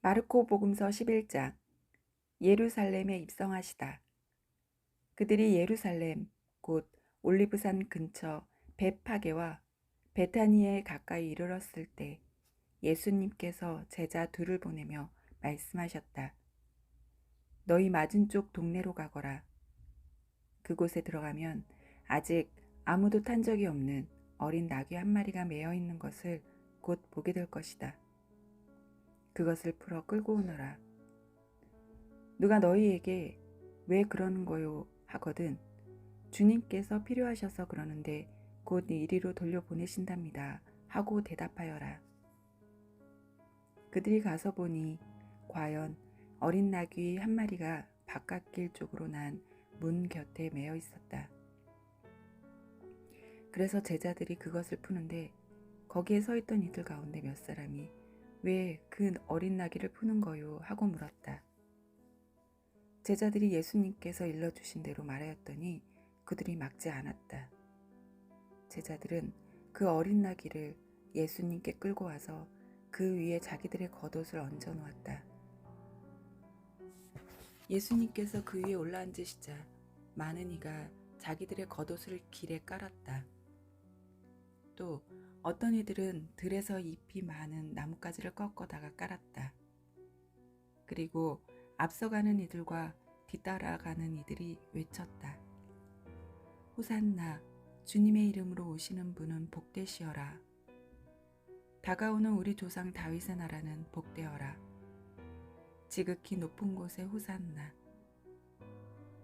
마르코 복음서 11장. 예루살렘에 입성하시다. 그들이 예루살렘 곧 올리브산 근처 벳파게와 베타니에 가까이 이르렀을 때 예수님께서 제자 둘을 보내며 말씀하셨다. 너희 맞은쪽 동네로 가거라. 그곳에 들어가면 아직 아무도 탄 적이 없는 어린 나귀 한 마리가 매어 있는 것을 곧 보게 될 것이다. 그것을 풀어 끌고 오너라. 누가 너희에게 왜 그러는 거요 하거든 주님께서 필요하셔서 그러는데 곧 이리로 돌려보내신답니다 하고 대답하여라. 그들이 가서 보니 과연 어린 나귀 한 마리가 바깥길 쪽으로 난 문 곁에 매어 있었다. 그래서 제자들이 그것을 푸는데 거기에 서 있던 이들 가운데 몇 사람이 왜 그 어린 나귀를 푸는 거요 하고 물었다. 제자들이 예수님께서 일러주신 대로 말하였더니 그들이 막지 않았다. 제자들은 그 어린 나귀를 예수님께 끌고 와서 그 위에 자기들의 겉옷을 얹어 놓았다. 예수님께서 그 위에 올라앉으시자 많은 이가 자기들의 겉옷을 길에 깔았다. 또 어떤 이들은 들에서 잎이 많은 나뭇가지를 꺾어다가 깔았다. 그리고 앞서가는 이들과 뒤따라가는 이들이 외쳤다. 호산나, 주님의 이름으로 오시는 분은 복되시어라. 다가오는 우리 조상 다윗의 나라는 복되어라. 지극히 높은 곳에 호산나.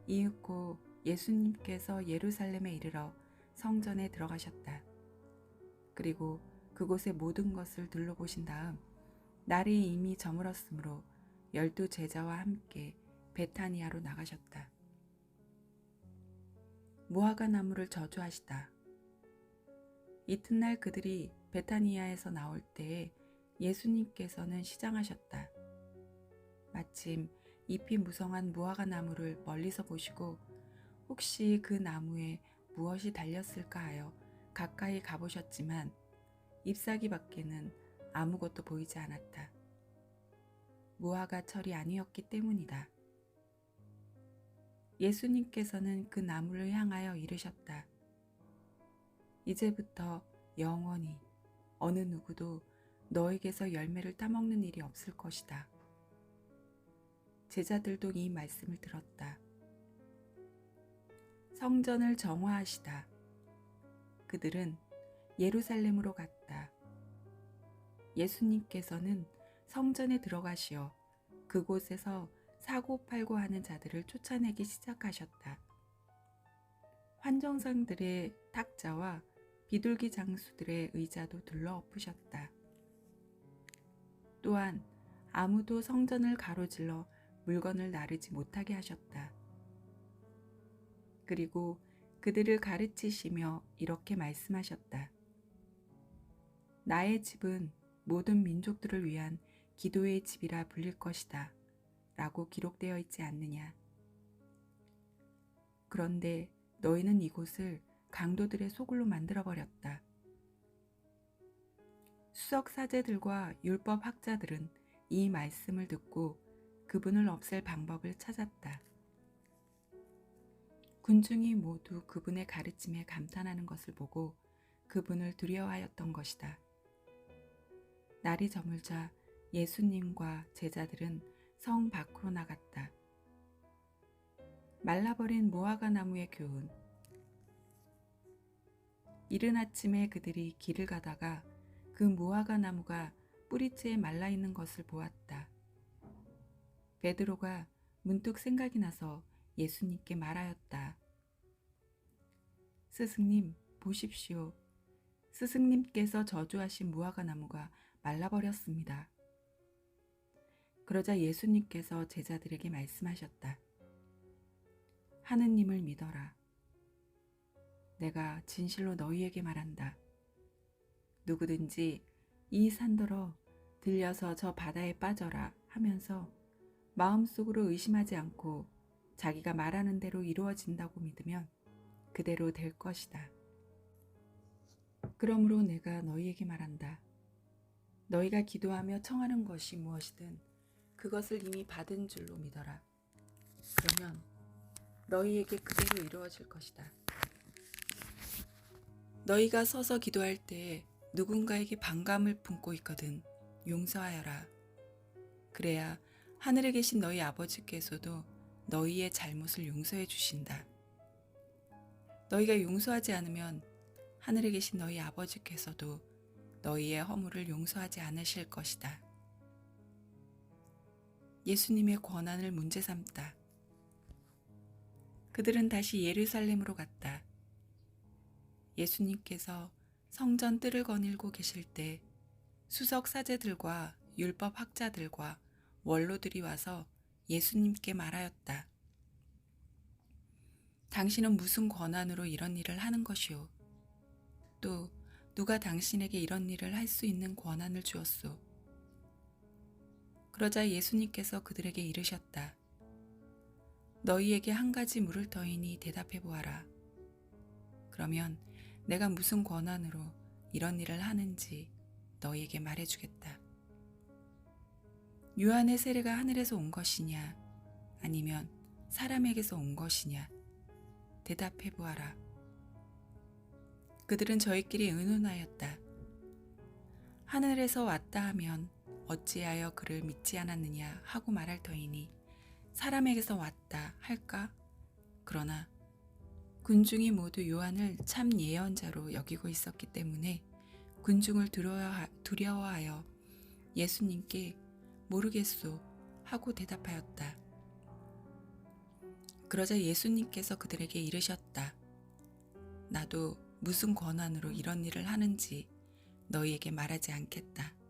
이윽고 예수님께서 예루살렘에 이르러 성전에 들어가셨다. 그리고 그곳의 모든 것을 둘러보신 다음 날이 이미 저물었으므로 12 제자와 함께 베타니아로 나가셨다. 무화과 나무를 저주하시다. 이튿날 그들이 베타니아에서 나올 때에 예수님께서는 시장하셨다. 마침 잎이 무성한 무화과 나무를 멀리서 보시고 혹시 그 나무에 무엇이 달렸을까 하여 가까이 가보셨지만 잎사귀 밖에는 아무것도 보이지 않았다. 무화과 철이 아니었기 때문이다. 예수님께서는 그 나무를 향하여 이르셨다. 이제부터 영원히 어느 누구도 너에게서 열매를 따먹는 일이 없을 것이다. 제자들도 이 말씀을 들었다. 성전을 정화하시다. 그들은 예루살렘으로 갔다. 예수님께서는 성전에 들어가시어 그곳에서 사고팔고 하는 자들을 쫓아내기 시작하셨다. 환정상들의 탁자와 비둘기 장수들의 의자도 둘러 엎으셨다. 또한 아무도 성전을 가로질러 물건을 나르지 못하게 하셨다. 그리고 그들을 가르치시며 이렇게 말씀하셨다. 나의 집은 모든 민족들을 위한 기도의 집이라 불릴 것이다 라고 기록되어 있지 않느냐. 그런데 너희는 이곳을 강도들의 소굴로 만들어버렸다. 수석사제들과 율법학자들은 이 말씀을 듣고 그분을 없앨 방법을 찾았다. 군중이 모두 그분의 가르침에 감탄하는 것을 보고 그분을 두려워하였던 것이다. 날이 저물자 예수님과 제자들은 성 밖으로 나갔다. 말라버린 무화과 나무의 교훈. 이른 아침에 그들이 길을 가다가 그 무화과 나무가 뿌리째 말라있는 것을 보았다. 베드로가 문득 생각이 나서 예수님께 말하였다. 스승님, 보십시오. 스승님께서 저주하신 무화과 나무가 말라버렸습니다. 그러자 예수님께서 제자들에게 말씀하셨다. 하느님을 믿어라. 내가 진실로 너희에게 말한다. 누구든지 이 산더러 들려서 저 바다에 빠져라 하면서 마음속으로 의심하지 않고 자기가 말하는 대로 이루어진다고 믿으면 그대로 될 것이다. 그러므로 내가 너희에게 말한다. 너희가 기도하며 청하는 것이 무엇이든 그것을 이미 받은 줄로 믿어라. 그러면 너희에게 그대로 이루어질 것이다. 너희가 서서 기도할 때 누군가에게 반감을 품고 있거든 용서하여라. 그래야 하늘에 계신 너희 아버지께서도 너희의 잘못을 용서해 주신다. 너희가 용서하지 않으면 하늘에 계신 너희 아버지께서도 너희의 허물을 용서하지 않으실 것이다. 예수님의 권한을 문제 삼다. 그들은 다시 예루살렘으로 갔다. 예수님께서 성전 뜰을 거닐고 계실 때 수석 사제들과 율법 학자들과 원로들이 와서 예수님께 말하였다. 당신은 무슨 권한으로 이런 일을 하는 것이오? 또 누가 당신에게 이런 일을 할 수 있는 권한을 주었소? 그러자 예수님께서 그들에게 이르셨다. 너희에게 한 가지 물을 터이니 대답해 보아라. 그러면 내가 무슨 권한으로 이런 일을 하는지 너희에게 말해주겠다. 요한의 세례가 하늘에서 온 것이냐 아니면 사람에게서 온 것이냐 대답해 보아라. 그들은 저희끼리 의논하였다. 하늘에서 왔다 하면 어찌하여 그를 믿지 않았느냐 하고 말할 터이니 사람에게서 왔다 할까? 그러나 군중이 모두 요한을 참 예언자로 여기고 있었기 때문에 군중을 두려워하여 예수님께 모르겠소 하고 대답하였다. 그러자 예수님께서 그들에게 이르셨다. 나도 무슨 권한으로 이런 일을 하는지 너희에게 말하지 않겠다.